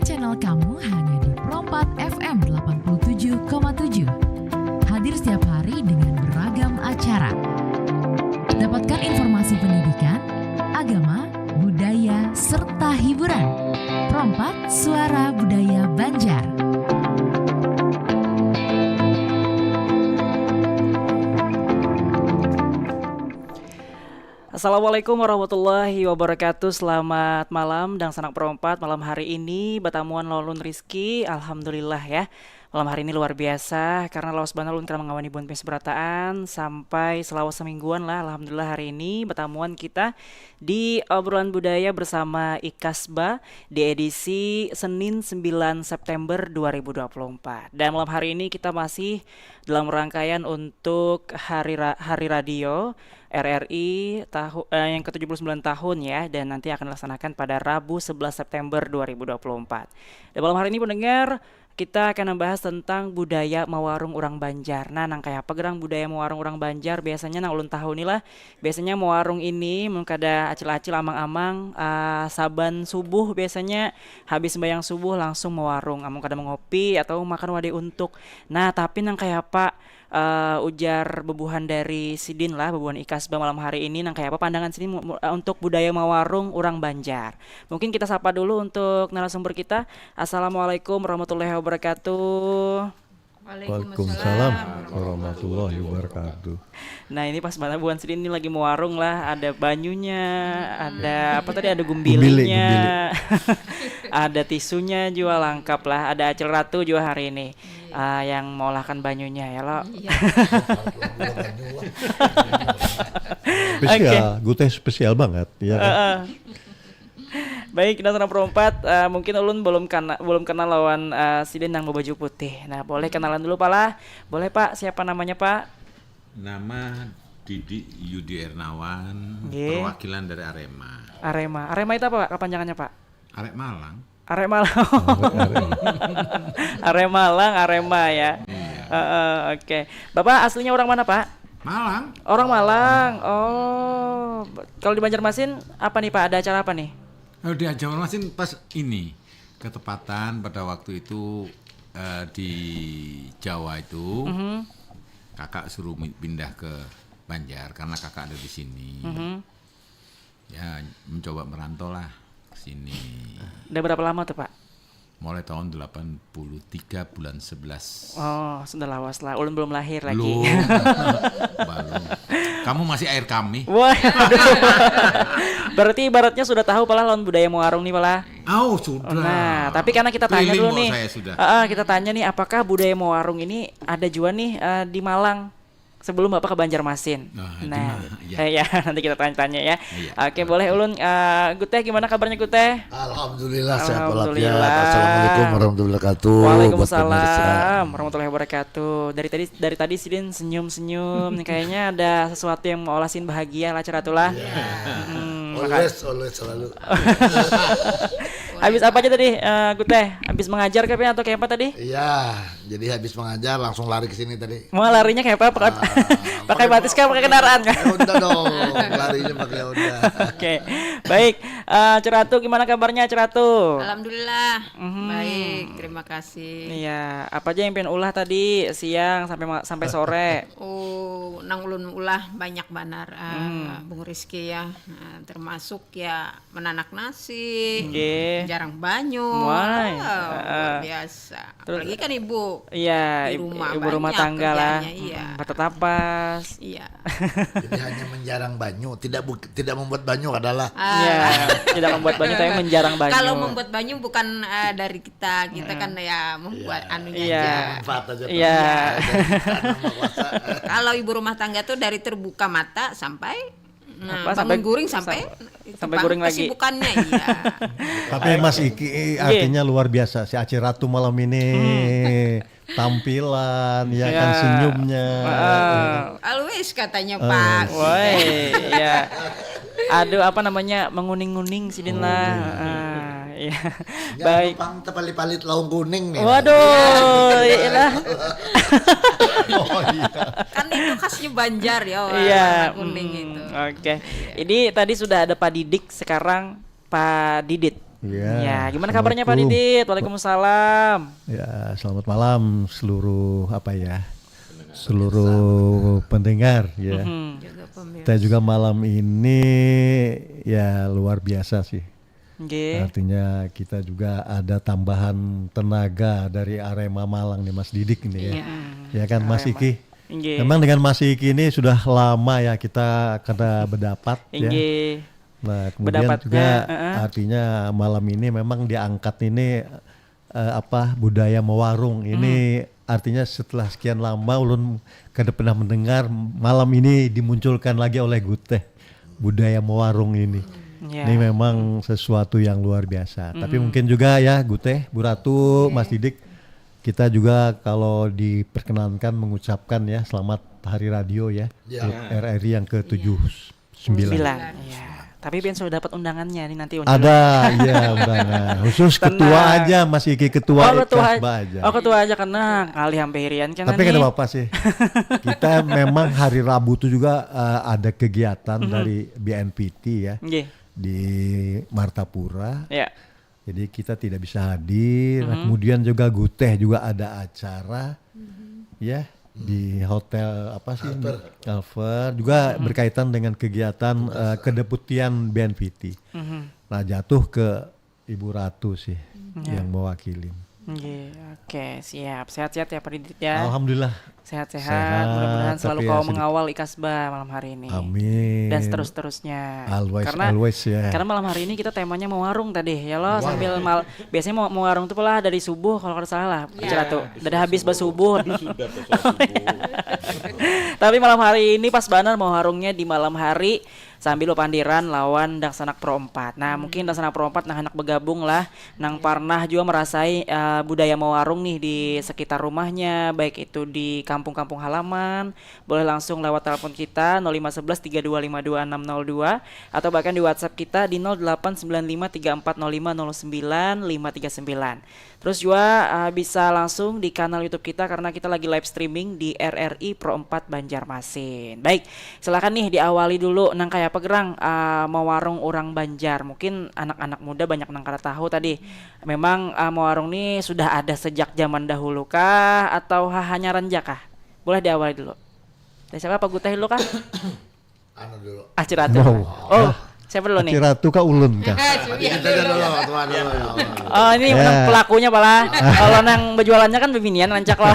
channel kamu hanya di Pro4 FM 87,7. Hadir setiap hari dengan beragam acara. Dapatkan informasi pendidikan, agama, budaya, serta hiburan. Pro4 Suara Budaya Banjar. Assalamualaikum warahmatullahi wabarakatuh. Selamat malam dan sanak Pro4. Malam hari ini Batamuan Lolun Rizky, alhamdulillah ya. Malam hari ini luar biasa karena Allah Subhanahu wa taala mengawani bulan Berataan sampai selawat semingguan lah. Alhamdulillah hari ini Batamuan kita di obrolan budaya bersama Ikasba di edisi Senin 9 September 2024. Dan malam hari ini kita masih dalam rangkaian untuk hari radio RRI yang ke-79 tahun ya, dan nanti akan dilaksanakan pada Rabu 11 September 2024. Dan malam hari ini pendengar, kita akan membahas tentang budaya mewarung urang Banjar. Nah, nang kayak apa gerang budaya mewarung urang Banjar? Biasanya nang ulun tahun inilah, biasanya mewarung ini mung kada acil-acil amang-amang saban subuh, biasanya habis sembahyang subuh langsung mewarung, amung kada mengopi atau makan wade untuk. Nah, tapi nang kayak apa ujar bebuhan dari Sidin lah, bebuhan Ikasba malam hari ini nang kayak apa pandangan Sidin untuk budaya mewarung urang Banjar. Mungkin kita sapa dulu untuk narasumber kita. Assalamualaikum warahmatullahi wabarakatuh. Waalaikumsalam warahmatullahi wabarakatuh. Nah, ini pas banget bebuhan Sidin ini lagi mewarung lah, ada banyunya, ada apa tadi, ada gumbilinya, ada tisunya juga lengkap lah, ada Acil Ratu juga hari ini. Yang mengolahkan banyunya ya lo. Spesial, gue teh spesial banget ya kan? Baik, kita sana Pro4, mungkin ulun belum kenal lawan Sidin yang berbaju putih. Nah, boleh kenalan dulu Pak lah. Boleh Pak, siapa namanya Pak? Nama Didi Yudi Ernawan, perwakilan dari Arema. Arema itu apa Pak kepanjangannya Pak? Arek Malang. Arema ya. Oke. Bapak aslinya orang mana Pak? Malang. Orang Malang. Oh, kalau di Banjarmasin apa nih Pak? Ada acara apa nih? Di Banjarmasin pas ini ketepatan pada waktu itu di Jawa itu kakak suruh pindah ke Banjar karena kakak ada di sini. Ya mencoba merantau lah ke sini. Udah berapa lama tuh Pak? Mulai tahun 83 bulan 11. Oh, sudah lawas lah. Ulun belum lahir lagi. Belum. Kamu masih air kami. Wah, berarti ibaratnya sudah tahu pala lawan budaya mewarung nih pala. Oh, sudah. Nah, tapi karena kita tanya Keliling dulu nih. Kita tanya nih, apakah budaya mewarung ini ada juga nih di Malang sebelum Bapak ke Banjarmasin? Ya, nanti kita tanya-tanya ya. Oke, boleh ulun. Guteh, gimana kabarnya Guteh? Alhamdulillah sehat walafiat. Assalamualaikum warahmatullahi wabarakatuh. Waalaikumsalam warahmatullahi wabarakatuh. Dari tadi Sidin senyum-senyum. Nih kayaknya ada sesuatu yang mau olasin bahagia lah Ceratulah. Always selalu. Habis apa aja tadi Guteh? Habis mengajar kayaknya atau kayak apa tadi? Iya, jadi habis mengajar langsung lari ke sini tadi. Mau larinya kayak apa? Pakai batis kah? Pakai kendaraan kah? Honda dong, larinya pakai Honda. Oke, baik. Ceratu, gimana kabarnya Ceratu? Alhamdulillah, baik, terima kasih. Iya, apa aja yang pengen ulah tadi siang sampai sore? Oh, nang ulun ulah banyak banar, Bung Rizky ya, termasuk ya menanak nasi, jarang banyu, luar biasa. Apalagi kan ibu, iya, di rumah ibu rumah tangga lah, iya. Tapas. Iya. Jadi hanya menjarang banyu, tidak membuat banyu adalah. Iya, tidak membuat banyu tapi menjarang banyu. Kalau membuat banyu bukan dari kita kan ya membuat anunya aja. Manfaat aja. Iya. Kalau ibu rumah tangga tuh dari terbuka mata sampai sampai guring sampai guring lagi. Kesibukannya iya. Tapi Mas Iki artinya luar biasa. Si Acil Ratu malam ini tampilan ya kan, senyumnya. Always katanya Pak. Woi, ya. Aduh, apa namanya, menguning-nguning Sidin lah. Iya. Baik. Palit-palit laung kuning nih. Waduh, iyalah. Oh iya. Kan itu khasnya Banjar ya, Iya. warna kuning itu. Oke. Ini tadi sudah ada Pak Didik, sekarang Pak Didit. Ya, gimana kabarnya Pak Didit? Waalaikumsalam. Ya, selamat malam seluruh seluruh pendengar ya. Juga Kita juga malam ini ya luar biasa sih. Artinya kita juga ada tambahan tenaga dari Arema Malang nih Mas Didik ini ya. Ya kan Mas Iki. Memang dengan Mas Iki ini sudah lama ya kita kena berdapat ya. Nah kemudian juga artinya malam ini memang diangkat ini budaya mewarung ini artinya setelah sekian lama ulun kada pernah mendengar malam ini dimunculkan lagi oleh Guteh budaya mewarung ini. Ini memang sesuatu yang luar biasa. Tapi mungkin juga ya Guteh, Bu Ratu, Mas Didik, kita juga kalau diperkenankan mengucapkan ya selamat Hari Radio ya, RRI yang ke-79. Ya. Tapi Pian sudah dapat undangannya nih nanti undangan. Ada ya undangan. Khusus ketua aja Mas Iki ketua aja. Oh ketua aja karena kali hampir hirian kan. Tapi kan apa sih? Kita memang hari Rabu itu juga ada kegiatan dari BNPT ya. Di Martapura. Jadi kita tidak bisa hadir. Kemudian juga Guteh juga ada acara ya di hotel Alver juga berkaitan dengan kegiatan kedeputian BNPT. Nah jatuh ke Ibu Ratu sih yang mewakilin. Oke, siap. Sehat-sehat ya Pak Didit ya. Alhamdulillah. Sehat-sehat. Mudah-mudahan selalu kau mengawal Ikasba malam hari ini. Amin. Dan seterusnya. Always ya. Karena malam hari ini kita temanya mau warung tadi ya loh sambil biasanya mau warung tuh pula dari subuh kalau nggak salah. Dari habis subuh. Tapi malam hari ini pas banar mau warungnya di malam hari sambil pandiran lawan Dang Sanak Pro 4. Nah mungkin Dang Sanak Pro 4 anak bergabung lah nang parnah juga merasai budaya mau warung nih di sekitar rumahnya, baik itu di kampung-kampung halaman, boleh langsung lewat telepon kita 0511 3252 602 atau bahkan di WhatsApp kita di 0895 3405 Terus juga bisa langsung di kanal YouTube kita karena kita lagi live streaming di RRI Pro 4 Banjarmasin. Baik, silakan nih diawali dulu nang kayak apa gerang mau warung orang Banjar. Mungkin anak-anak muda banyak nang kada tahu tadi. Memang mau warung ini sudah ada sejak zaman dahulu kah atau hanya renjak kah? Boleh diawali dulu. Dari siapa Pak Guteh dulu kah? Dulu. Ciratu. Oh, siapa dulu nih? Ciratu kah ulun kah? Oh ini pelakunya pala. Kalau nang berjualannya kan bebinian rancak loh.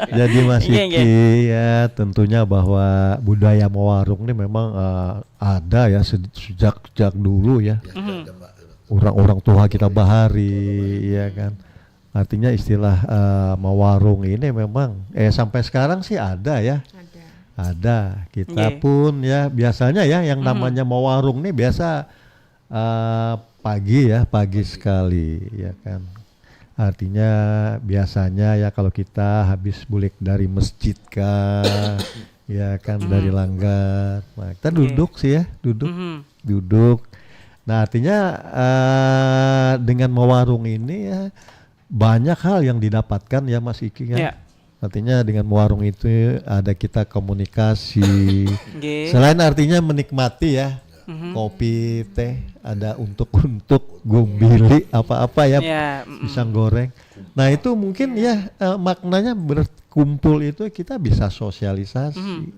Jadi Mas Iki ya tentunya bahwa budaya mewarung ini memang ada ya sejak dulu ya. Orang-orang tua kita bahari ya kan. Artinya istilah mewarung ini memang sampai sekarang sih ada ya. Ada. Kita pun ya biasanya ya yang namanya mewarung nih biasa pagi sekali ya kan. Artinya biasanya ya kalau kita habis bulik dari masjid kah ya kan dari langgar. Nah, kita duduk sih ya, duduk. Nah, artinya dengan mewarung ini ya banyak hal yang didapatkan ya Mas Iki kan. Artinya dengan mewarung itu ada kita komunikasi. Selain artinya menikmati ya. Kopi, teh, ada untuk gombili apa-apa ya, pisang goreng. Nah itu mungkin ya maknanya berkumpul itu kita bisa sosialisasi,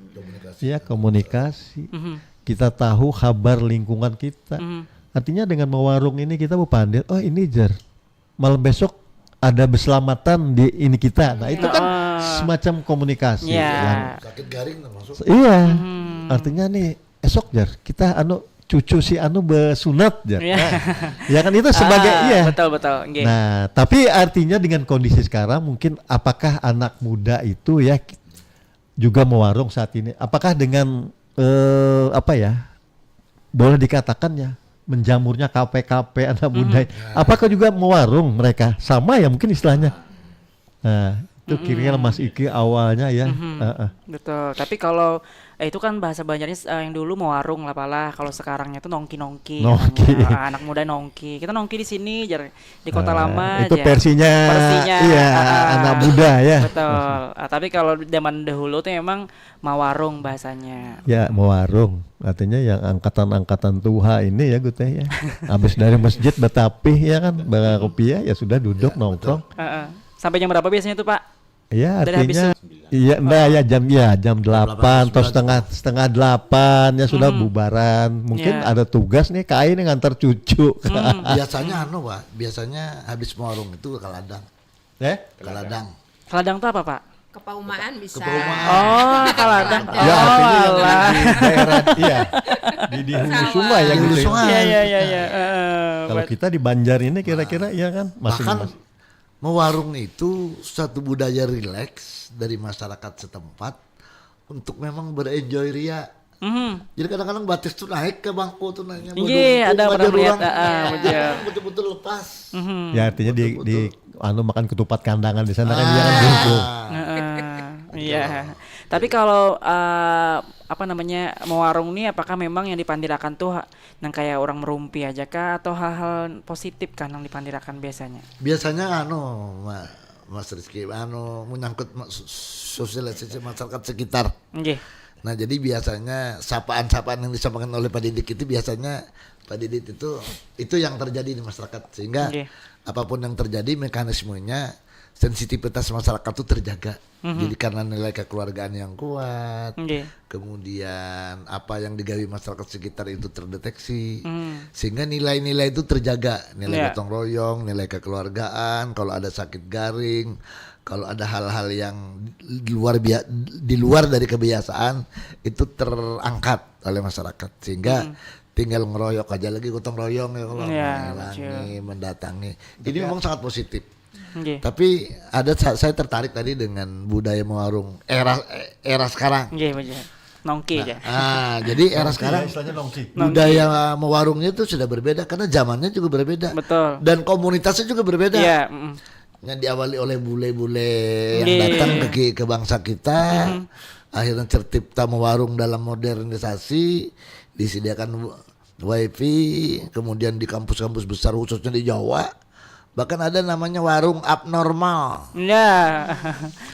komunikasi. Kita tahu kabar lingkungan kita. Artinya dengan mewarung ini kita berpandir, oh ini malam besok ada berselamatan di ini kita. Nah itu kan semacam komunikasi. Yang sakit garing termasuk. Iya, artinya nih. Esok kita cucu si bersunat ya kan itu sebagai betul. Nah tapi artinya dengan kondisi sekarang mungkin apakah anak muda itu ya juga mewarung saat ini apakah dengan boleh dikatakan ya menjamurnya KP anak muda apakah juga mewarung mereka sama ya mungkin istilahnya. Nah Itu kira-kira Mas Iki awalnya ya. Betul. Tapi kalau itu kan bahasa Banjarnya yang dulu mau warung lah pala. Kalau sekarangnya tuh nongki-nongki. Nongki. Namanya. Anak muda nongki. Kita nongki di sini di kota lama itu aja. versinya iya, anak muda ya. Betul. Tapi kalau zaman dahulu tuh emang mau warung bahasanya. Ya, mau warung. Artinya yang angkatan-angkatan tua ini ya gue teh ya. Habis dari masjid Betapih ya kan, kopi ya sudah duduk nongkrong. Sampai jam berapa biasanya tuh, Pak? Iya, Dari artinya iya, jam 8 atau setengah 8 ya sudah bubaran. Mungkin ada tugas nih kain ngantar cucu. Biasanya Pak, biasanya habis warung itu ke ladang. Ke ladang. Ladang tuh apa, Pak? Kepaumaan bisa. Oh, ladang. Ya, artinya yang di daerah di hulu sungai ya gitu. Iya. Kalau kita di Banjar ini kira-kira ya kan Bahkan mewarung itu satu budaya rileks dari masyarakat setempat untuk memang berenjoy ria. Jadi kadang-kadang batis tuh naik ke bangku tuh nanya Iya, ada pernah lihat. Betul-betul lepas. ya artinya di makan ketupat kandangan di sana kan dia kan duduk. Iya. Tapi kalau mau warung nih apakah memang yang dipandirakan tuh yang kayak orang merumpi aja kah atau hal-hal positif kan yang dipandirakan biasanya? Biasanya Mas Rizky menyangkut sosialisasi masyarakat sekitar. Nggih. Nah, jadi biasanya sapaan-sapaan yang disampaikan oleh Pak Didit itu biasanya Pak Didit itu yang terjadi di masyarakat sehingga apapun yang terjadi mekanismenya sensitivitas masyarakat itu terjaga. Jadi karena nilai kekeluargaan yang kuat, kemudian apa yang digawi masyarakat sekitar itu terdeteksi, sehingga nilai-nilai itu terjaga, nilai gotong royong, nilai kekeluargaan. Kalau ada sakit garing, kalau ada hal-hal yang di luar dari kebiasaan itu terangkat oleh masyarakat, sehingga tinggal ngeroyok aja lagi gotong royong ya kalau mendatangi. Ini memang sangat positif. Tapi saya tertarik tadi dengan budaya mewarung era sekarang. Nongki aja. Jadi era sekarang budaya mewarungnya itu sudah berbeda karena zamannya juga berbeda. Betul. Dan komunitasnya juga berbeda. Iya. Yang diawali oleh bule-bule yang datang ke bangsa kita, akhirnya tercipta mewarung dalam modernisasi, disediakan wifi, kemudian di kampus-kampus besar khususnya di Jawa. Bahkan ada namanya warung abnormal. Ya.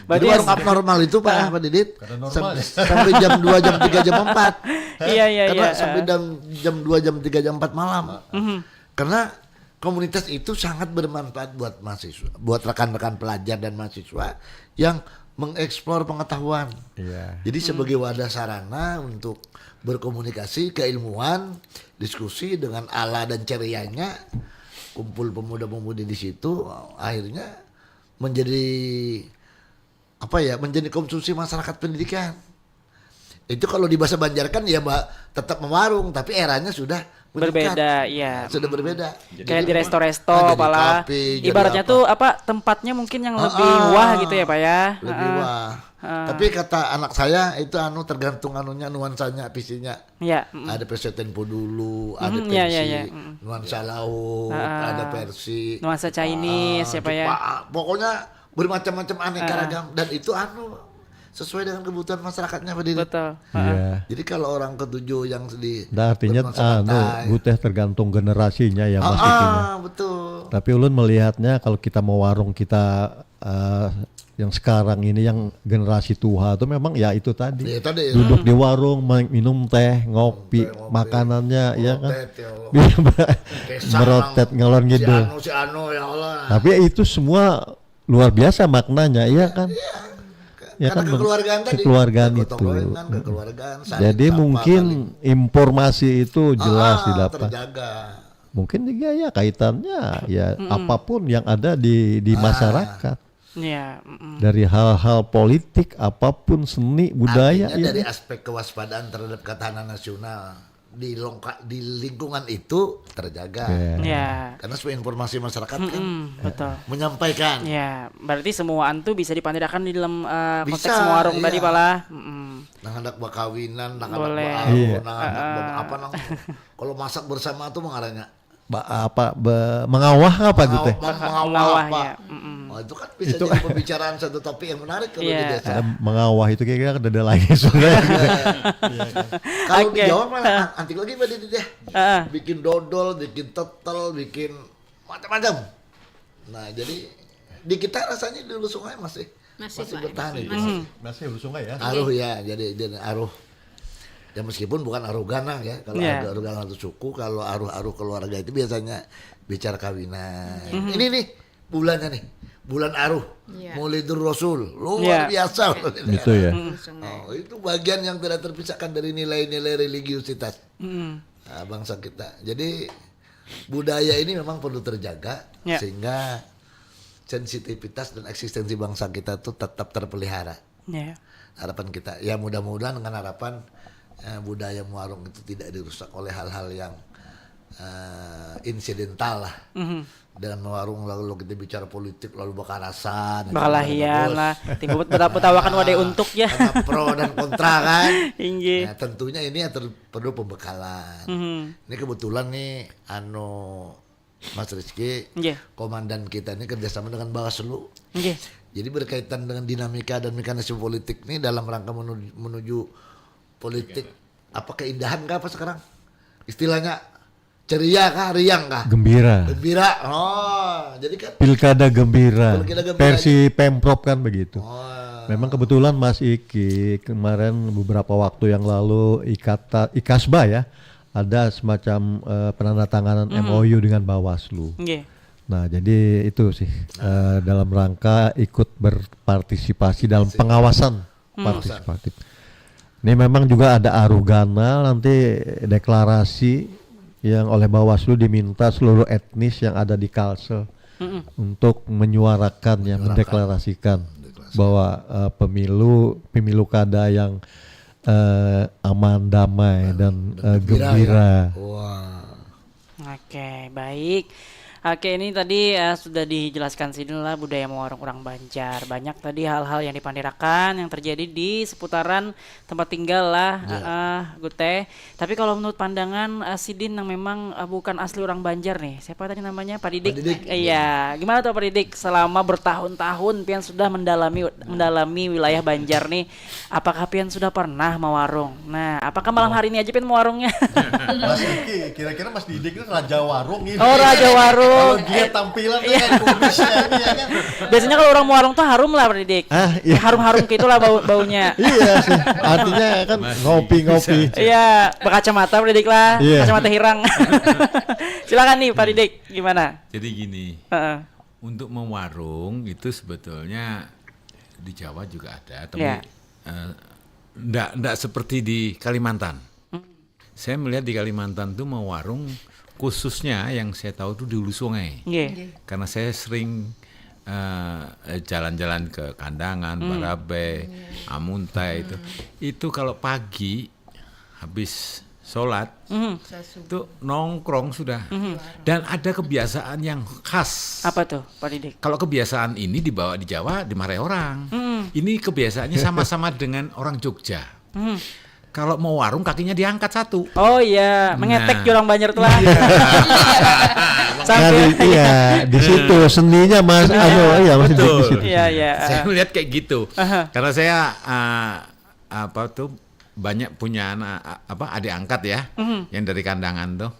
Jadi warung abnormal itu Pak Didit sampai jam 2, jam 3, jam 4. Iya. Karena sampai jam 2, jam 3, jam 4 malam. Karena komunitas itu sangat bermanfaat buat mahasiswa, buat rekan-rekan pelajar dan mahasiswa yang mengeksplor pengetahuan. Jadi sebagai wadah sarana untuk berkomunikasi, keilmuan, diskusi dengan ala dan cerianya. Kumpul pemuda-pemudi di situ akhirnya menjadi menjadi konsumsi masyarakat pendidikan. Itu kalau di bahasa Banjar kan ya tetap mewarung tapi eranya sudah berbeda, ya. Sudah berbeda. Kayak di resto-resto apalah. Ibaratnya tuh tempatnya mungkin yang lebih wah gitu ya Pak ya. Lebih wah. Tapi kata anak saya itu tergantung nuansanya visinya. Iya. Ada versi tempo dulu, ada versi nuansa laut, ada versi nuansa Chinese ya Pak ya. Pokoknya bermacam-macam aneka ragam dan itu sesuai dengan kebutuhan masyarakatnya Pak Didi. Betul. Jadi kalau orang ketujuh yang artinya teh tergantung generasinya ya Mas Didi. Betul. Tapi ulun melihatnya kalau kita mau warung kita yang sekarang ini yang generasi tua itu memang ya itu tadi. Duduk di warung minum teh, ngopi, makanannya ya kan. Merotet ngalor ngidul. Ya Allah. Tapi itu semua luar biasa maknanya ya kan. Ya kan kekeluargaan itu. Jadi mungkin informasi itu jelas didapat. Terjaga. Mungkin juga ya kaitannya ya apapun yang ada di masyarakat. Ya, dari hal-hal politik, apapun seni, budaya. Artinya dari aspek kewaspadaan terhadap ketahanan nasional di lingkungan itu terjaga. Karena sebuah informasi masyarakat kan betul. menyampaikan. Ya, berarti semuaan tuh bisa dipandirakan di dalam konteks warung tadi pala. Anak bakawinan, anak kalau masak bersama tuh mengarahnya mengawah apa gitu? Mengawah ya. Oh, itu kan bisa jadi pembicaraan satu topik yang menarik kalau di desa. Mengawah itu kira-kira ada lagi sebenarnya. Kalau di Jawa malah antik lagi Mbak Didi deh. Bikin dodol, bikin tetel, bikin macam-macam. Nah, jadi di kita rasanya di Hulu Sungai masih bertahan itu. Masih Hulu Sungai ya. Aruh ya, jadi aruh. Ya meskipun bukan aruh ganang ya, kalau ada aruh ganang itu suku, kalau aruh keluarga itu biasanya bicara kawinan. Ini nih bulannya nih, bulan aruh, Maulidur Rasul, luar biasa. Itu ya. Oh, itu bagian yang tidak terpisahkan dari nilai-nilai religiusitas bangsa kita. Jadi budaya ini memang perlu terjaga sehingga sensitivitas dan eksistensi bangsa kita itu tetap terpelihara. Harapan kita, ya mudah-mudahan dengan harapan budaya Muarung itu tidak dirusak oleh hal-hal yang insidental lah. Dengan Muarung lalu kita bicara politik lalu bakarasan, bakalahian lah, timbul betawakan wadai untuk ya. Karena pro dan kontra kan. Nah, tentunya ini perlu pembekalan. Ini kebetulan nih Mas Rizky, komandan kita ini kerjasama dengan Bawaslu. Jadi berkaitan dengan dinamika dan mekanisme politik ini dalam rangka menuju politik apa keindahan kah apa sekarang istilahnya ceria kah riang kah gembira. Jadi kan pilkada gembira versi Pemprov kan begitu. Memang kebetulan Mas Iki kemarin beberapa waktu yang lalu Ikasba ya ada semacam penandatanganan MOU dengan Bawaslu. Nah jadi itu sih dalam rangka ikut berpartisipasi dalam pengawasan partisipatif. Ini memang juga ada arugana nanti deklarasi yang oleh Bawaslu diminta seluruh etnis yang ada di Kalsel untuk menyuarakan yang mendeklarasikan bahwa pemilu kada yang aman, damai dan gembira. Oke, baik. Oke, ini tadi sudah dijelaskan sini lah budaya Muarung orang Banjar. Banyak tadi hal-hal yang dipandirakan yang terjadi di seputaran tempat tinggal lah, Gute. Tapi kalau menurut pandangan Sidin yang memang bukan asli orang Banjar nih, siapa tadi namanya? Pak Didik. Iya, gimana tuh Pak Didik? Selama bertahun-tahun Pian sudah mendalami wilayah Banjar nih, apakah Pian sudah pernah mewarung? Nah, apakah malam hari ini aja Pian mewarungnya? Mas Iki, kira-kira Mas Didik itu raja warung ini. Oh, raja warung. Kalau dia tampilan kan kumisnya ini ya kan. Biasanya kalau orang Muarung tuh harum lah Pak Didik. Iya. Harum-harum gitulah baunya. Iya sih. Artinya kan ngopi-ngopi. Iya, berkacamata Pak Didik lah. Kacamata hirang. Silakan nih Pak Didik, gimana? Jadi gini. Untuk mewarung itu sebetulnya di Jawa juga ada, tapi enggak seperti di Kalimantan. Saya melihat di Kalimantan tuh mewarung khususnya yang saya tahu itu di Hulu Sungai. Karena saya sering jalan-jalan ke Kandangan, Barabai, Amuntai itu kalau pagi habis sholat itu nongkrong sudah. Dan ada kebiasaan yang khas. Apa tuh Pak Didik? Kalau kebiasaan ini dibawa di Jawa dimarahi orang. Ini kebiasaannya sama-sama dengan orang Jogja. Kalau mau warung kakinya diangkat satu. Oh iya, mengetek orang Banjar tuh lah. Sampai di situ seninya Mas masih di situ. Iya. Saya melihat kayak gitu. Karena saya banyak punya adik angkat ya, yang dari Kandangan tuh.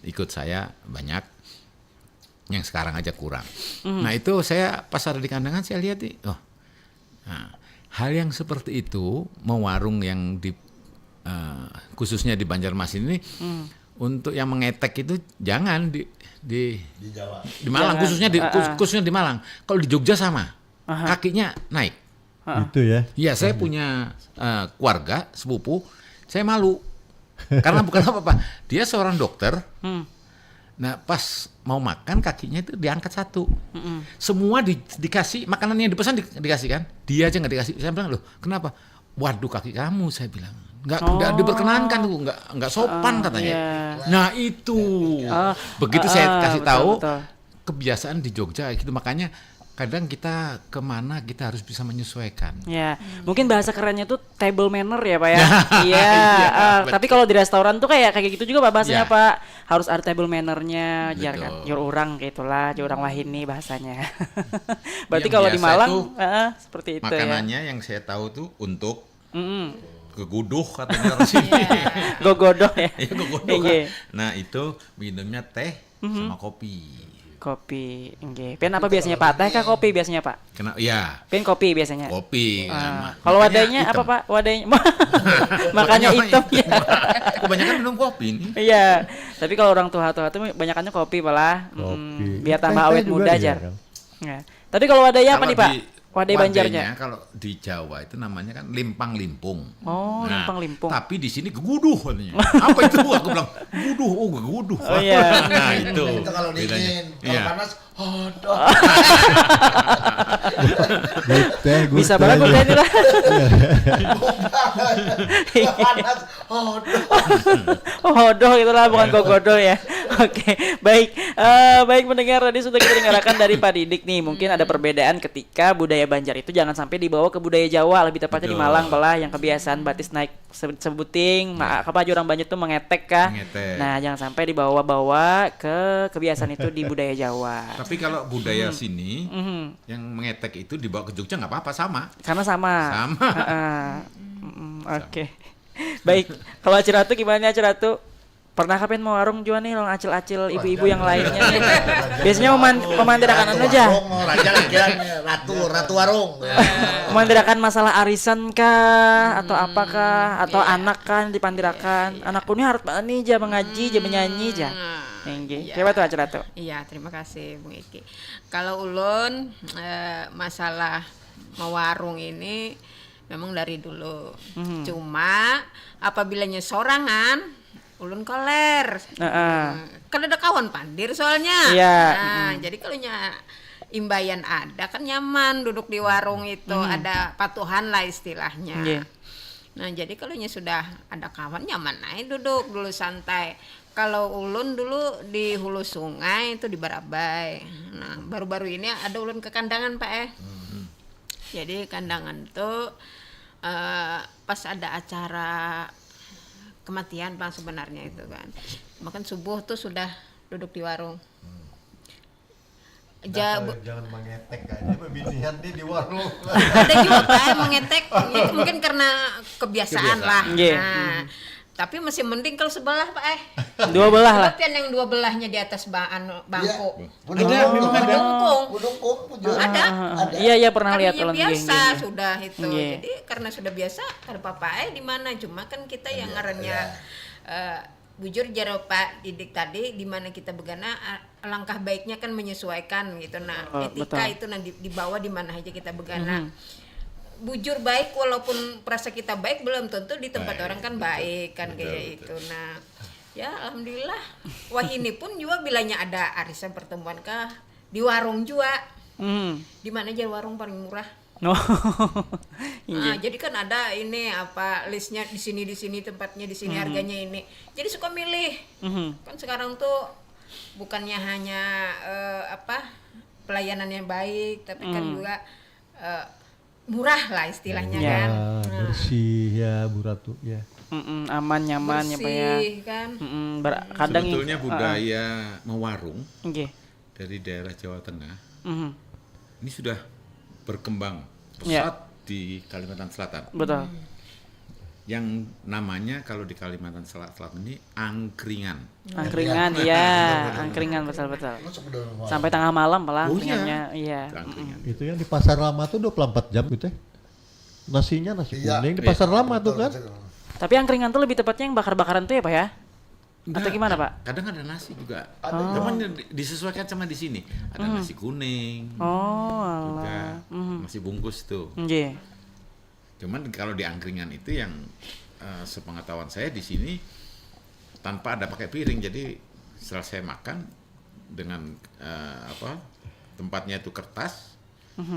Ikut saya banyak. Yang sekarang aja kurang. Nah, itu saya pas ada di Kandangan saya lihat hal yang seperti itu, mewarung yang di khususnya di Banjarmasin ini untuk yang mengetek itu jangan di Jawa. Di Malang khususnya di Malang. Kalau di Jogja sama. Kakinya naik. Itu ya. Iya, saya punya keluarga sepupu, saya malu. Karena bukan apa-apa. Dia seorang dokter. Nah, pas mau makan kakinya itu diangkat satu. Semua dikasih makanan yang dipesan dikasih kan. Dia aja nggak dikasih. Saya bilang, "Loh, kenapa?" "Waduh, kaki kamu," saya bilang. Nggak diperkenankan tuh, nggak sopan katanya. Nah itu begitu saya kasih tahu kebiasaan di Jogja gitu, makanya kadang kita kemana kita harus bisa menyesuaikan. Ya, mungkin bahasa kerennya tuh table manner ya Pak ya. Iya, betul. tapi kalau di restoran tuh kayak gitu juga Pak bahasanya Ya. Pak. Harus ada table mannernya, jangan Betul. jur urang gitulah, jur urang wahini bahasanya. Berarti Yang kalau di biasa Malang itu seperti itu ya. Makanannya yang saya tahu tuh untuk Mm-mm. keguduh katanya orang sini. Gogodoh ya. Ya, keguduh kan. Iya. Nah itu minumnya teh sama kopi. Kopi, nggih. Pian apa biasanya Pak? Teh kah kopi biasanya Pak? Kena, ya Pian kopi biasanya. kopi. Nah, Kalau makanya wadahnya apa hitam. Pak? Wadahnya makanya hitam ya. Kebanyakan minum kopi nih. Iya. Tapi kalau orang tua-tua tuh banyakannya kopi malah. Kopi. Biar tambah Teh-teh awet juga muda dia, aja. kan? Ya. Tapi kalau wadahnya apa Kalau nih Pak? di Wadai Banjarnya. wadahnya kalau di Jawa itu namanya kan limpang limpung. Oh, limpang limpung. Tapi di sini geguduh katanya. Apa itu? Aku bilang geguduh. Oh, geguduh. Oh, iya. Nah, itu. Itu kalau bedanya. dingin, kalau Iya. panas, hodok. Bisa banget juga. udah ini lah. Panas, hodok. Oh, hodoh itulah bukan gogodoh ya. Oke, baik. Baik mendengar tadi sudah kita dengarkan dari Pak Didik nih. Mungkin ada perbedaan ketika budaya Banjar itu jangan sampai dibawa ke budaya Jawa, lebih tepatnya di Betul. Malang belah yang kebiasaan batis naik sebuting, apa aja orang Banjar tuh mengetek kah? Mengetek. Nah, jangan sampai dibawa-bawa ke kebiasaan itu di budaya Jawa. Tapi kalau budaya sini Mhm. yang mengetek itu dibawa ke Jogja nggak apa-apa sama. Karena sama. Sama. Oke. Baik, kalau Acil Ratu gimana Acil Ratu? Pernah kapan mau warung jual nih, acil-acil ibu-ibu yang lainnya nih? Biasanya memandirakan aja. Raja laki-laki, ratu warung. Memandirakan masalah arisan kah atau apakah atau anak kan dipandirakan. Anakku ini harus banget nih ja mengaji, ja menyanyi ja. Nggih. Coba tuh Acil Ratu. Iya, terima kasih Bung Iki. Kalau ulun masalah mewarung ini memang dari dulu. Cuma apabilanya sorangan ulun koler. Kan ada kawan pandir soalnya. Iya. Nah, jadi kalau imbayan ada kan nyaman duduk di warung itu, ada patuhan lah istilahnya. Iya. Nah, jadi kalau sudah ada kawan nyaman aja duduk dulu santai. Kalau ulun dulu di hulu sungai itu di Barabai. Nah, baru-baru ini ada ulun ke kandangan Pak Jadi kandangan tuh pas ada acara kematian Bang sebenarnya itu kan. Makan subuh tuh sudah duduk di warung. Jangan mengetek aja pembinian di warung. Ada juga Pak mengetek, itu mungkin karena kebiasaan lah. Iya. Nah, tapi masih mending kalau sebelah Pak Dua belah lah. Tapi yang dua belahnya di atas bangku. Ada. Iya pernah lihat Tadinya ulun biasa geng-geng. sudah itu. Iya. Jadi karena sudah biasa ada apa-apa di mana, cuma kan kita yang ngarannya bujur jaro Pak Didik tadi di mana kita begana langkah baiknya kan menyesuaikan gitu. Nah, etika betul. itu nanti dibawa di mana aja kita begana. Bujur baik walaupun perasa kita baik belum tentu di tempat orang kan baik kan kayak itu. Nah, ya alhamdulillah. Wah ini pun juga bilanya ada arisan pertemuan kah di warung juga. Di mana aja warung paling murah? No. Nah, jadi kan ada ini apa listnya di sini tempatnya di sini harganya ini. Jadi suka milih. Kan sekarang tuh bukannya hanya pelayanan yang baik, tapi kan juga murah lah istilahnya Ya. kan. Bersih ya Bu Ratu ya. Aman nyaman ya Pak ya. Bersih kan. Kadang Sebetulnya budaya mewarung nggih. dari daerah Jawa Tengah ini sudah berkembang Ya. pesat di Kalimantan Selatan. Betul. Yang namanya kalau di Kalimantan Selatan ini angkringan. Angkringan iya, angkringan betul. Sampai tengah malam malah Oh, iya. angkringannya iya. Angkringan. Itu yang di pasar lama tuh 24 jam gitu ya. Nasinya nasi Iya. kuning di pasar lama tuh kan. Tapi angkringan tuh lebih tepatnya yang bakar-bakaran tuh ya Pak ya? Atau gimana Pak? Kadang ada nasi juga. Cuman disesuaikan sama di sini. Ada nasi kuning Oh, juga, nasi bungkus tuh. nggih. Cuman kalau di angkringan itu yang sepengetahuan saya di sini tanpa ada pakai piring. Jadi setelah saya makan dengan tempatnya itu kertas,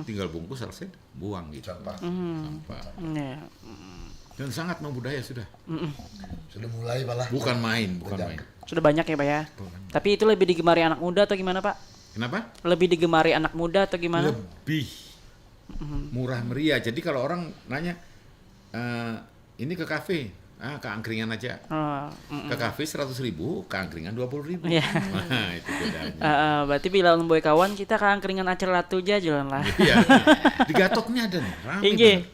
tinggal bungkus selesai buang gitu. Sampah. Iya. Dan sangat membudaya sudah. Sudah mulai malah. Bukan main. Sudah banyak ya Pak ya? Tapi itu lebih digemari anak muda atau gimana Pak? Kenapa? Lebih digemari anak muda atau gimana? Lebih murah meriah. Jadi kalau orang nanya, ini ke kafe, ke angkringan aja. Ke kafe 100.000, ke angkringan 20.000. Yeah. Nah, itu bedanya. Berarti bila boy kawan kita ke angkringan acer latu aja jalan lah. Iya. Di Gatoknya ada nih, rame banget.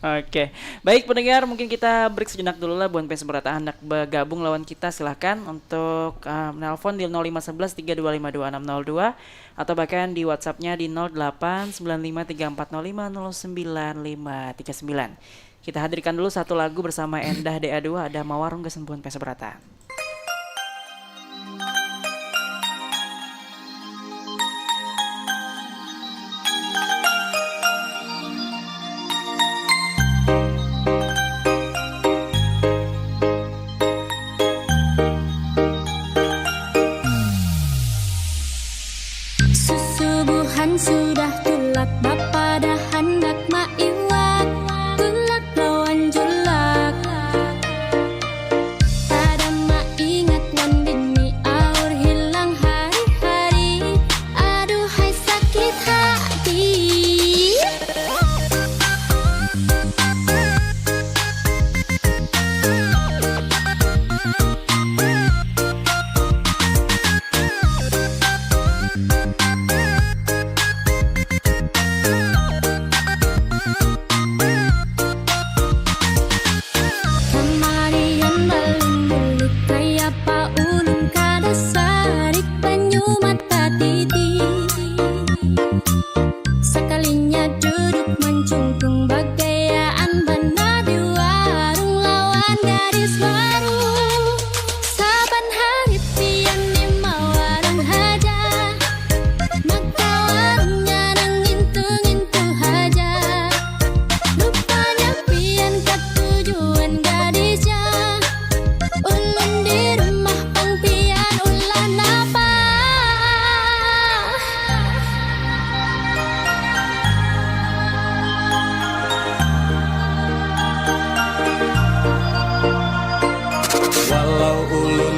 Oke, baik pendengar, mungkin kita break sejenak dulu lah. Buat pengen seberata hendak bergabung lawan kita, silahkan untuk menelpon di 0511 3252602 atau bahkan di WhatsAppnya di 089534050959. Kita hadirkan dulu satu lagu bersama Endah DA2, ada Mawarung Kesembuhan pengen seberata. Sudah tulak bapa dah hendak maiwak tulak lawan julak tada maingat wandini aur hilang hari-hari aduhai sakit hati.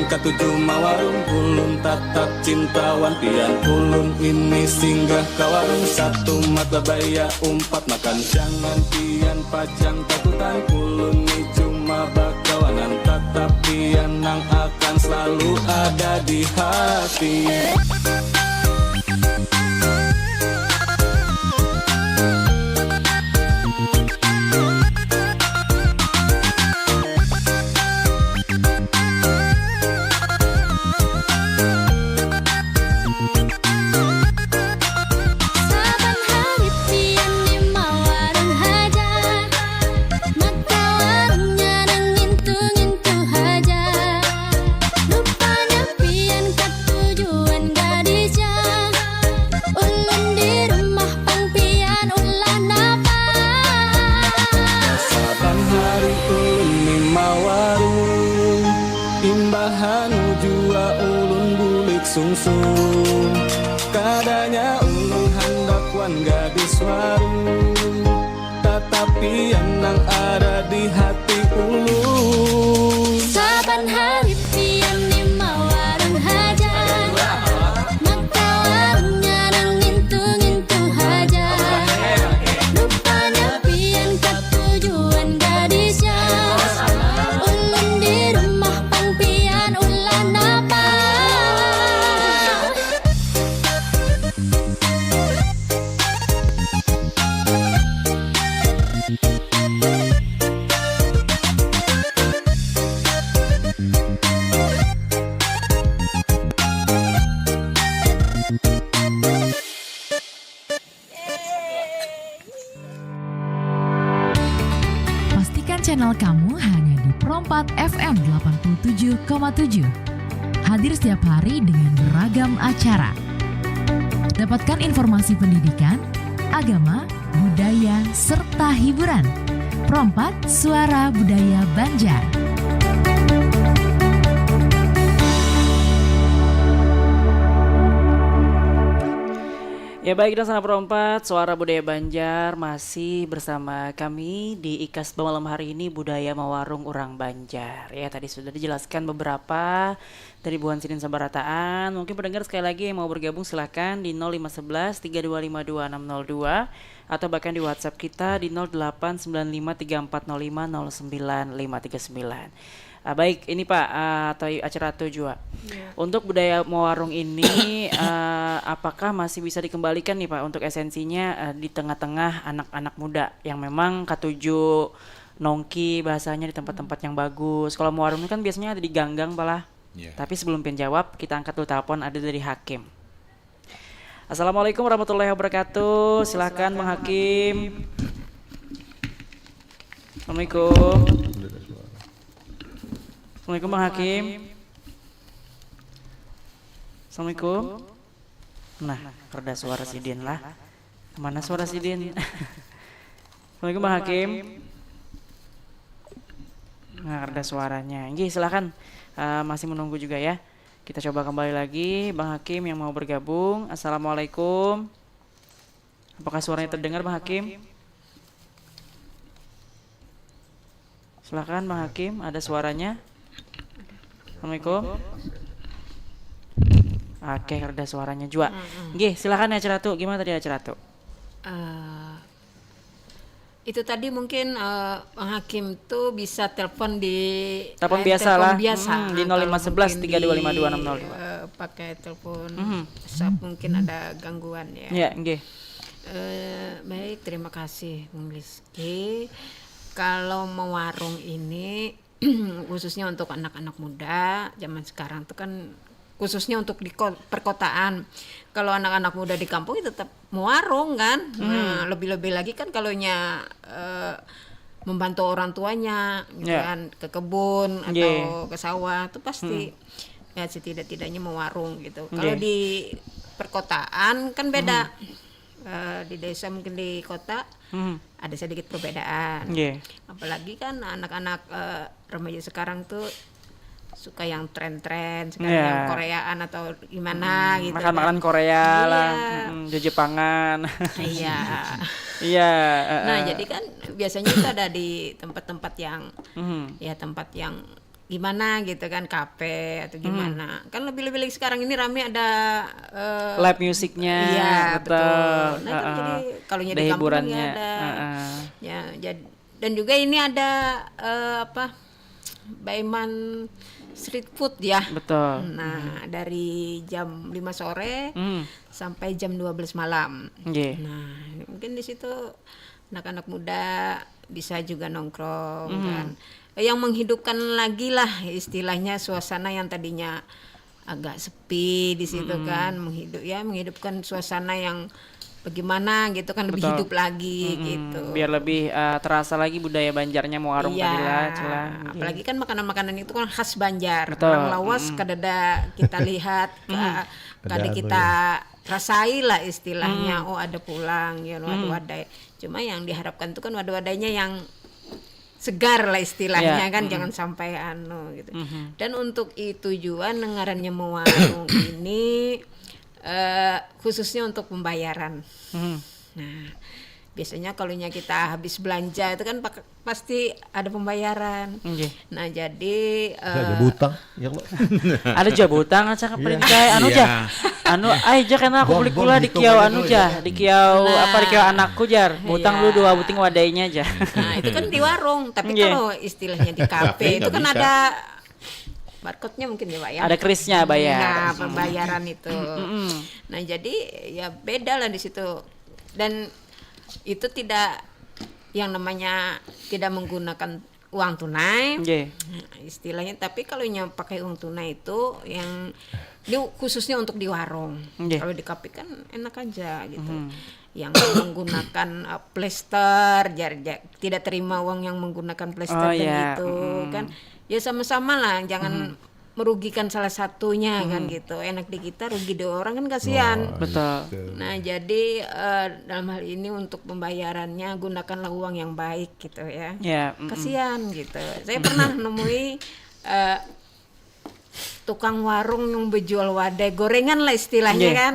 Katujuh mawarung ulun tatap cintawan pian ulun ini singgah kawarung satu mata baya umpat makan jangan pian pajang takutan ulun ini cuma bakawanan tatap pian nang akan selalu ada di hati. Sungsung kadanya ulun hendak wan gadis warung tetapi yang nang ada di hati ulun saban hari pian di mawarung haja maka warungnya nang ngintu-ngintu haja rupanya pian ketujuan gadisnya ulun di rumah pang pian ulan apa. Pastikan channel kamu hanya di Perompat FM 87,7. Hadir setiap hari dengan beragam acara. Dapatkan informasi pendidikan, agama, budaya, serta hiburan. Perompat, suara budaya Banjar. Ya baik, dan sana perempat Suara Budaya Banjar masih bersama kami di Ikasba malam hari ini, budaya mewarung urang Banjar. Ya tadi sudah dijelaskan beberapa dari Bu Hansidin Sabarataan. Mungkin pendengar sekali lagi yang mau bergabung silahkan di 0511 3252 602 atau bahkan di WhatsApp kita di 089534050959. Baik, ini Pak atau acara Tujua. Untuk budaya mewarung ini apakah masih bisa dikembalikan nih Pak untuk esensinya di tengah-tengah anak-anak muda yang memang katuju nongki bahasanya di tempat-tempat yang bagus. Kalau mewarung ini kan biasanya ada di ganggang Pak lah. Tapi sebelum jawab kita angkat dulu telepon, ada dari Hakim. Assalamualaikum warahmatullahi wabarakatuh. Silakan Bang Hakim. Assalamualaikum. Assalamualaikum Bang Hakim. Assalamualaikum. Nah, reda suara Sidin lah. Kemana suara Sidin? Assalamualaikum Bang Hakim. Nah, reda suaranya. Nggih, silakan. Masih menunggu juga ya. Kita coba kembali lagi Bang Hakim yang mau bergabung. Assalamualaikum. Apakah suaranya terdengar Bang Hakim? Silakan Bang Hakim, ada suaranya. Assalamualaikum. Oke, reda suaranya juga. Nggih, silakan ya Ceratu. Gimana tadi ya Ceratu? Itu tadi mungkin Bang Hakim tuh bisa telepon di Telepon biasa lah. Di 0511 3252 602. Pakai telepon WhatsApp mungkin ada gangguan ya. Ya, nggih. Baik, terima kasih Bung Rizky. Kalau mewarung ini khususnya untuk anak-anak muda zaman sekarang itu kan khususnya untuk di perkotaan. Kalau anak-anak muda di kampung itu tetap mewarung kan. Nah, lebih-lebih lagi kan kalau membantu orang tuanya gitu kan, ke kebun atau ke sawah itu pasti ya setidak-tidaknya mewarung gitu. Kalau di perkotaan kan beda. Di desa mungkin di kota ada sedikit perbedaan. Apalagi kan anak-anak remaja sekarang tuh suka yang tren-tren sekarang yang Koreaan atau gimana gitu. Makan-makan Korea lah, Jepangan. Iya. Iya. Nah, jadi kan biasanya itu ada di tempat-tempat yang ya tempat yang gimana gitu kan, kafe atau gimana. Kan lebih-lebih lagi sekarang ini rame ada live musiknya. Iya, betul. Nah, kan jadi kalau di kampung kan ada. Ya, dan juga ini ada Baiman street food ya. Betul. Nah, dari jam 5 sore sampai jam 12 malam. Nah, mungkin di situ anak-anak muda bisa juga nongkrong kan. Yang menghidupkan lagi lah istilahnya suasana yang tadinya agak sepi di situ kan, menghidupkan suasana yang bagaimana gitu kan, lebih hidup lagi gitu. Biar lebih terasa lagi budaya Banjarnya mewarung tadi lah, celah. Apalagi kan makanan-makanan itu kan khas Banjar. Betul. Orang lawas kadada kita lihat, kada kita rasai lah istilahnya. Oh, ada pulang ya wadah-wadah. Cuma yang diharapkan itu kan wadah-wadahnya yang segar lah istilahnya kan, jangan sampai gitu. Dan untuk itu juga ngarannya mewarung ini khususnya untuk pembayaran. Nah, biasanya kalau kita habis belanja itu kan pasti ada pembayaran. Nah, jadi ada butang ya lo. Ada juga butang aja perintah aja karena aku beli kula di kiau di kiau di kiau anakku jar. Butang lu 2 buting wadainya aja. Nah, itu kan di warung, tapi kalau istilahnya di kafe itu kan ada barcode-nya mungkin ya Pak ya. Ada krisnya bayar. Nah, pembayaran itu. Nah, jadi ya beda lah di situ. Dan itu tidak yang namanya tidak menggunakan uang tunai. Nah, istilahnya, tapi kalau yang pakai uang tunai itu yang khususnya untuk di warung. Kalau di kafe kan enak aja gitu. Yang menggunakan plester, tidak terima uang yang menggunakan plester itu kan. Ya sama-sama lah, jangan merugikan salah satunya kan gitu. Enak di kita, rugi di orang kan kasihan. Betul. Nah, jadi dalam hal ini untuk pembayarannya gunakanlah uang yang baik gitu ya. Kasihan gitu. Saya pernah nemui tukang warung yang berjual wadai gorengan lah istilahnya kan.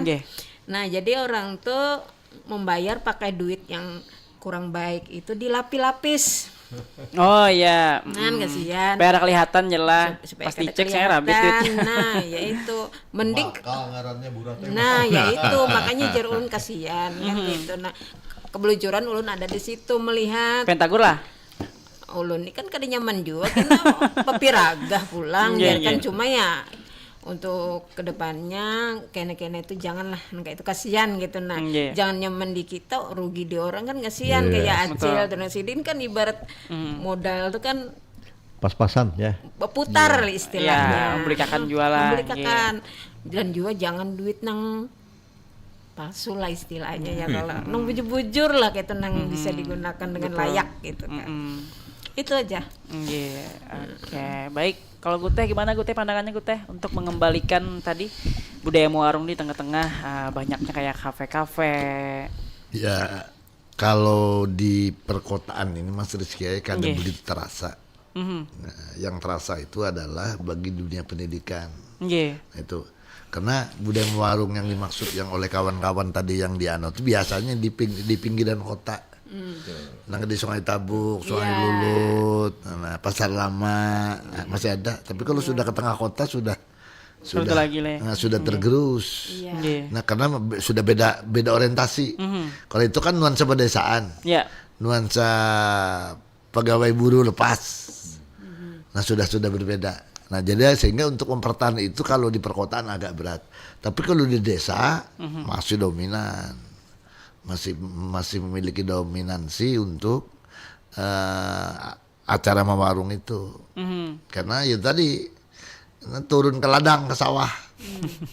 Nah, jadi orang tuh membayar pakai duit yang kurang baik itu dilapi-lapis. Oh ya, Kan kasihan. supaya ada kelihatan jelas. Supaya Pas kada dicek saya habis kelihatan. duitnya. Nah, ya itu mending ngarannya burat nah, ya itu makanya jar ulun kasihan kan gitu. Nah, kebelujuran ulun ada di situ melihat Pentagor lah. ulun ini kan kada nyaman juga karena papiragah pulang Iya, biarkan iya. cuma ya untuk kedepannya kene-kene itu janganlah kayak itu kasihan gitu. Nah, Iya. jangan nyaman di kita rugi di orang kan kasihan Iya. kayak Betul. Acil dan Sidin kan ibarat modal itu kan pas-pasan ya. putar istilahnya. Ya, membeli kakan jualan. Membeli kakan. Dan juga jangan duit nang palsu lah istilahnya ya kalau nang bujur-bujur lah kayak itu nang bisa digunakan dengan layak gitu kan. Itu aja. Iya, oke. Baik, kalau Guteh gimana Guteh pandangannya Guteh untuk mengembalikan tadi budaya warung di tengah-tengah banyaknya kayak kafe-kafe. Ya kalau di perkotaan ini Mas Rizky kan Iya. begitu terasa. Nah, yang terasa itu adalah bagi dunia pendidikan. Iya. Nah, itu karena budaya warung yang dimaksud yang oleh kawan-kawan tadi yang dianut itu biasanya di pinggiran kota. Nah, di Sungai Tabuk, Sungai Lulut, nah, Pasar Lama masih ada. Tapi kalau sudah ke tengah kota sudah lagi, Le. sudah tergerus. Iya. Nah, karena sudah beda orientasi. Kalau itu kan nuansa pedesaan, Ya. nuansa pegawai buruh lepas. Nah, sudah berbeda. Nah, jadi sehingga untuk mempertahankan itu kalau di perkotaan agak berat. Tapi kalau di desa masih dominan. Masih memiliki dominansi untuk acara mewarung itu. Karena ya tadi turun ke ladang ke sawah.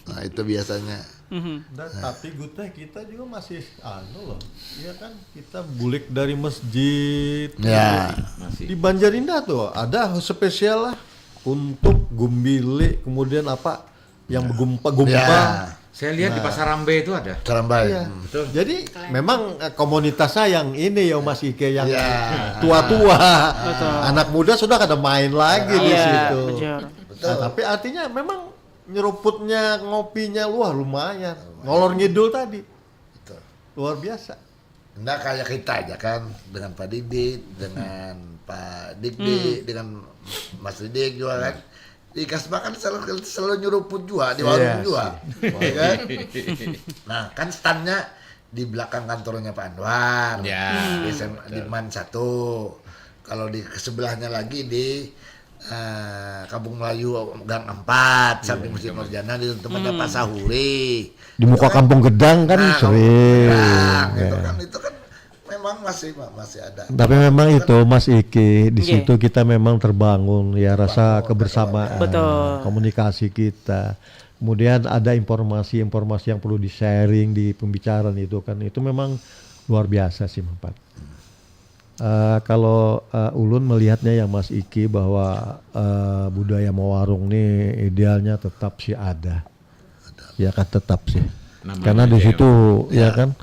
Nah, itu biasanya. Dan tapi Guteh kita juga masih loh. Iya kan kita bulik dari masjid. Ya. Di Banjarindah tuh ada spesial lah untuk gumbile kemudian apa yang bergumpa-gumpa. Ya. Saya lihat di Pasar Rambe itu ada. Terambai. Iya. Jadi memang komunitasnya yang ini ya Mas Ike yang Iya. tua-tua. Anak muda sudah kada main lagi di Iya, situ. betul. Nah, tapi artinya memang nyeruputnya ngopinya lumayan. Ngolor ngidul tadi. Betul. Luar biasa. Nah, kayak kita aja kan dengan Pak Didit, dengan Pak Dikdik, dengan Mas Didik juga kan. Di Kasbah kan selalu nyeruput juga di warung juga, ya kan? Nah, kan standnya di belakang kantornya Pak Anwar, Ya, di Man 1. Kalau di sebelahnya lagi di Kampung Melayu Gang 4, samping Masjid Nurjana di tempatnya Pak Sahuri. Di muka Kampung Gedang kan Nah, sering. itu kan memang masih ada. Tapi memang itu Mas Iki di Iya. situ kita memang terbangun ya rasa kebersamaan, Betul. komunikasi kita. Kemudian ada informasi-informasi yang perlu di-sharing di pembicaraan itu kan itu memang luar biasa sih Pak. Kalau Ulun melihatnya yang Mas Iki bahwa budaya mewarung nih idealnya tetap sih ada. Ya kan tetap sih. Namanya Karena di DEW. situ ya kan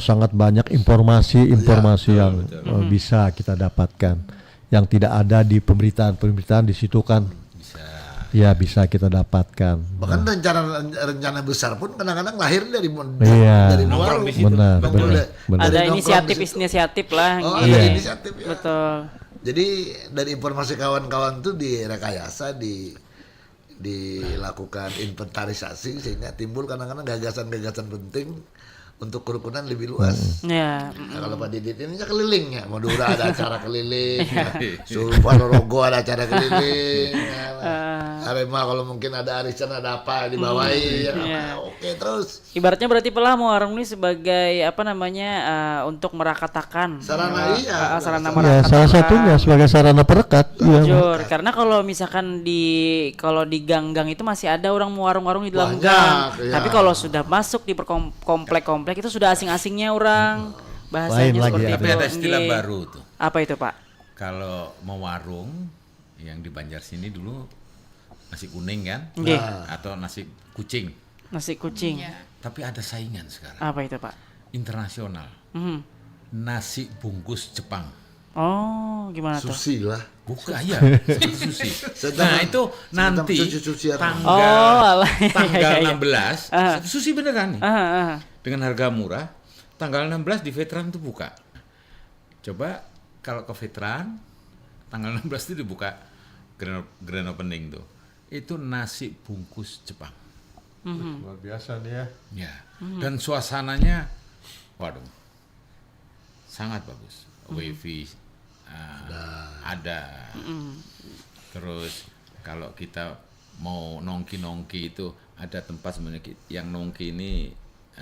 sangat banyak informasi yang bisa kita dapatkan yang tidak ada di pemberitaan di situ kan bisa kita dapatkan. Bahkan rencana besar pun kadang-kadang lahir dari Iya, dari warung. benar. Ada Dari nongkrong di situ. inisiatif lah. Oh, Iya. ada inisiatif ya. Betul. Jadi dari informasi kawan-kawan tuh direkayasa, dilakukan inventarisasi sehingga timbul kadang-kadang gagasan-gagasan penting untuk kerukunan lebih luas. Ya. Nah, kalau Pak Didit ini keliling ya, Madura ada acara keliling, Suruh Ponorogo ada acara keliling, Arema kalau mungkin ada arisan ada apa dibawain, oke terus. Ibaratnya berarti pelah warung ini sebagai apa namanya untuk merakatakan Sarana sarana Ya, merakatakan. salah satunya sebagai sarana perekat. Jujur, karena kalau misalkan di gang-gang itu masih ada orang warung-warung di dalam Banyak, gang. ya. Tapi kalau sudah masuk di komplek-komplek itu sudah asing-asingnya orang. Bahasanya Lain lagi seperti ya. itu. Tapi ada istilah Nggih. baru tuh. Apa itu, Pak? Kalau mau warung yang di Banjar sini dulu nasi kuning kan, Nggih. atau nasi kucing. Nasi kucing. Tapi ada saingan sekarang Apa itu, Pak? internasional. Mhm. Nasi bungkus Jepang. Oh, gimana tuh? Susi lah. Bukan ya, sushi. Nah itu nanti suci-sucian. Oh, alah. tanggal Iya, iya. 16, sushi beneran nih. Dengan harga murah, tanggal 16 di Veteran itu buka. Coba kalau ke Veteran, tanggal 16 itu dibuka grand opening tuh. Itu nasi bungkus Jepang. Luar biasa nih ya. Ya. Dan suasananya, waduh, sangat bagus. Wifi ada. Terus kalau kita mau nongki itu ada tempat sebenarnya yang nongki ini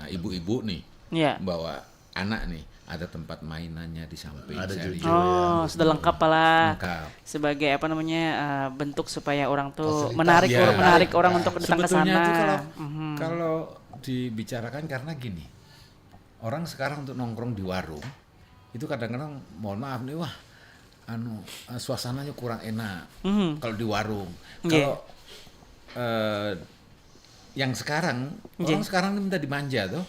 ibu-ibu nih Iya. bawa anak nih, ada tempat mainannya di samping. Ada Saya juga. lihat. Oh, sudah lengkap lah. Lengkap. Sebagai apa namanya bentuk supaya orang tuh Fasilitas. menarik Ya. orang untuk datang ke Sebetulnya sana. itu kalau dibicarakan karena gini, orang sekarang untuk nongkrong di warung itu kadang-kadang mohon maaf nih, wah suasananya kurang enak kalau di warung. Kalau yang sekarang orang sekarang minta dimanja tuh,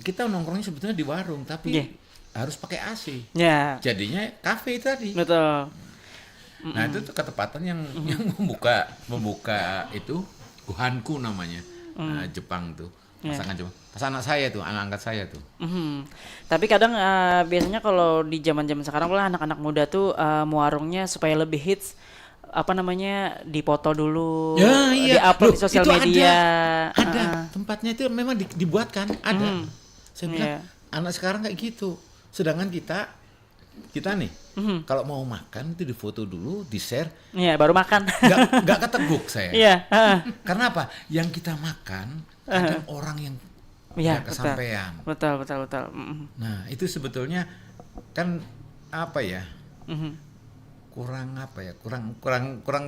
kita nongkrongnya sebetulnya di warung tapi harus pakai AC. Ya, Jadinya kafe tadi. betul. Nah itu tuh ketepatan yang membuka itu Gohanku namanya, Jepang tuh. Pasangan Jepang. Pas anak saya tuh, anak angkat saya tuh. Tapi kadang biasanya kalau di zaman-zaman sekarang lah anak-anak muda tuh mau warungnya supaya lebih hits, apa namanya, dipoto dulu, di-upload Loh, di sosial itu media. Ada tempatnya itu memang dibuatkan, ada. Saya bilang Iya. anak sekarang kayak gitu. Sedangkan kita nih kalau mau makan itu difoto dulu, di-share, Iya, baru makan. nggak keteguk saya. Iya, Karena apa? Yang kita makan ada orang yang iya, nggak kesampaian. betul. Nah itu sebetulnya kan apa ya? Kurang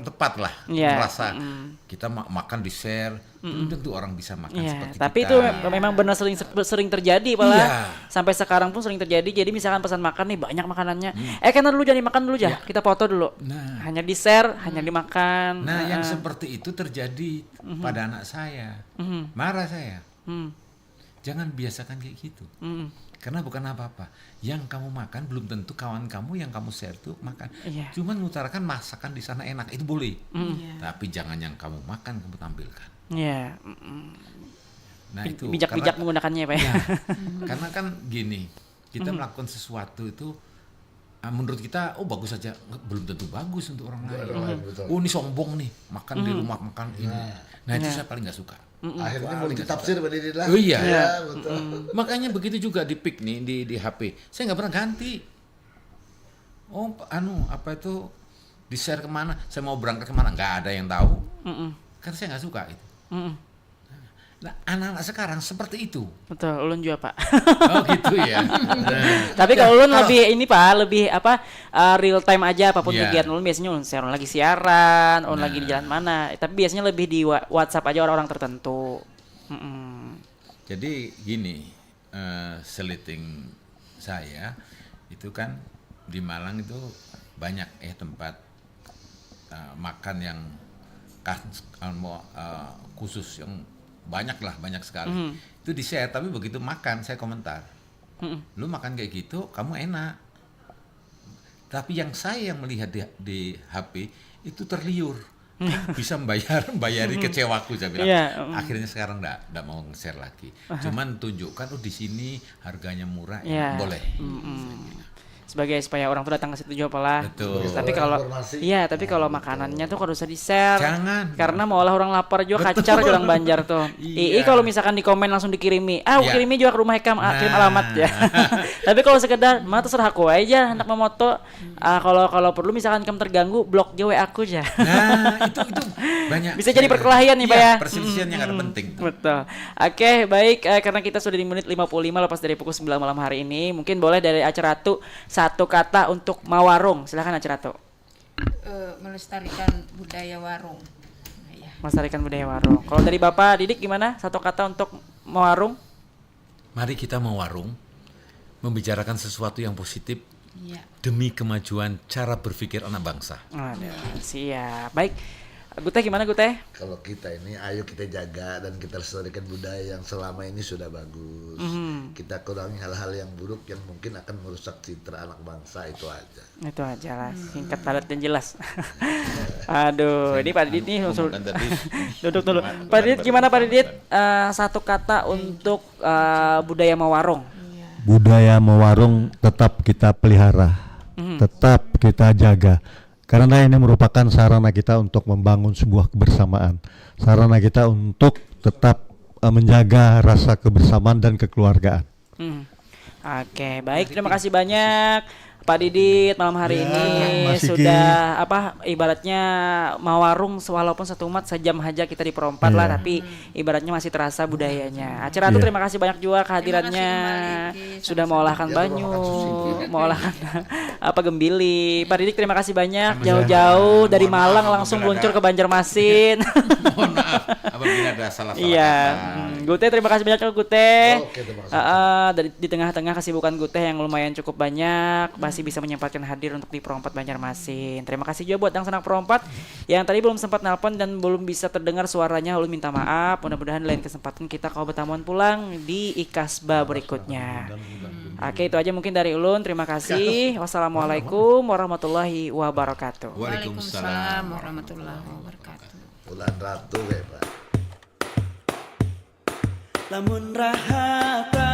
tepat lah. Iya, Merasa kita makan di share, belum tentu orang bisa makan Iya, seperti tapi kita. itu memang benar sering terjadi, malah Iya. sampai sekarang pun sering terjadi. Jadi misalkan pesan makan nih banyak makanannya, karena dulu jadi makan dulu ya, kita foto dulu. Nah. Hanya di share, hanya dimakan. Nah yang seperti itu terjadi pada anak saya. Marah saya. Jangan biasakan kayak gitu. Karena bukan apa-apa. Yang kamu makan belum tentu kawan kamu yang kamu share tuh makan. Iya. Cuman mengutarakan masakan di sana enak, itu boleh. Tapi jangan yang kamu makan kamu tampilkan. Iya. Nah itu Bijak-bijak karena- menggunakannya ya, Pak. Ya, karena kan gini, kita melakukan sesuatu itu menurut kita bagus saja, belum tentu bagus untuk orang lain. betul. Oh ini sombong nih, makan di rumah makan ini. Nah itu saya paling nggak suka. Akhirnya multi tafsir berdiri lah. Oh iya. Ya, betul. Makanya begitu juga di pic nih di HP. Saya nggak pernah ganti. Oh apa itu di share kemana? Saya mau berangkat kemana? Nggak ada yang tahu. Kan saya nggak suka itu. Nah anak-anak sekarang seperti itu. Betul, ulun juga, Pak. Oh gitu ya. Nah, Tapi kalau ulun lebih ini, Pak, lebih real time aja apapun Iya. kegiatan ulun. Biasanya ulun share, ulun lagi siaran, ulun lagi di jalan mana. Tapi biasanya lebih di WhatsApp aja orang-orang tertentu. Jadi gini, seliting saya itu kan di Malang itu banyak tempat makan yang khusus yang banyak sekali. Itu di share, tapi begitu makan saya komentar. Lu makan kayak gitu, kamu enak. Tapi yang saya melihat di HP itu terliur. Bisa bayari kecewaku saya bilang. Iya, Akhirnya sekarang enggak mau nge-share lagi. Cuman tunjukkan di sini harganya murah, Iya. boleh. Sebagai supaya orang tuh datang ke situ juga lah. Betul. Tapi kalau tapi kalau makanannya tuh kalau usah di-share. Jangan. Karena maulah orang lapar juga kacar orang Banjar tuh. Iya. Kalau misalkan di komen langsung dikirimi. Iya. Kirimi juga ke rumah Hekam, kirim alamat ya. Tapi kalau sekedar terserah aku aja hendak memoto. Kalau perlu misalkan kamu terganggu, blok aja WA aku aja. Nah, itu banyak. Bisa jadi perkelahian nih, Pak ya. Perselisihan yang ada penting tuh. Betul. Oke, baik, karena kita sudah di menit 55 lepas dari pukul 9 malam hari ini, mungkin boleh dari Aceratu satu kata untuk Mawarung. Silakan Aceratu. Melestarikan budaya warung. Ya. Melestarikan budaya warung. Kalau dari Bapak Didik gimana? Satu kata untuk Mawarung? Mari kita mewarung, membicarakan sesuatu yang positif Iya. demi kemajuan cara berpikir anak bangsa. Aduh, siap. Baik. Guteh gimana Guteh? Kalau kita ini ayo kita jaga dan kita lestarikan budaya yang selama ini sudah bagus. Kita kurangi hal-hal yang buruk yang mungkin akan merusak citra anak bangsa, itu aja. Itu aja lah, singkat padat dan jelas. Aduh, ini Pak Didit nih duduk dulu. Pak Didit gimana Pak Didit? Satu kata untuk budaya Mawarong. Budaya mewarung tetap kita pelihara, tetap kita jaga. Karena ini merupakan sarana kita untuk membangun sebuah kebersamaan. Sarana kita untuk tetap menjaga rasa kebersamaan dan kekeluargaan. Oke, baik. Terima kasih banyak Pak Didit malam hari ini sudah ibaratnya Mawarung walaupun satu umat sejam aja kita di Perompat lah, tapi ibaratnya masih terasa budayanya. Acara itu terima kasih banyak juga kehadirannya, sudah mengolahkan banyu, mengolahkan gembili. Pak Didit terima kasih banyak, jauh-jauh dari Malang langsung meluncur ke Banjarmasin. Mohon maaf apabila ada salah-salah Iya, Guteh terima kasih banyak Guteh. Oke, terima kasih. Di tengah-tengah kesibukan Guteh yang lumayan cukup banyak, masih bisa menyempatkan hadir untuk di Perompat Banjarmasin. Terima kasih juga buat Dang Sanak Perompat yang tadi belum sempat nelpon dan belum bisa terdengar suaranya, ulun minta maaf. Mudah-mudahan lain kesempatan kita kau bertamuan pulang di Ikasba berikutnya. Oke, itu aja mungkin dari ulun. Terima kasih. Wassalamualaikum warahmatullahi wabarakatuh. Waalaikumsalam warahmatullahi wabarakatuh. Bulan Ratu, Pak. Lamun rahata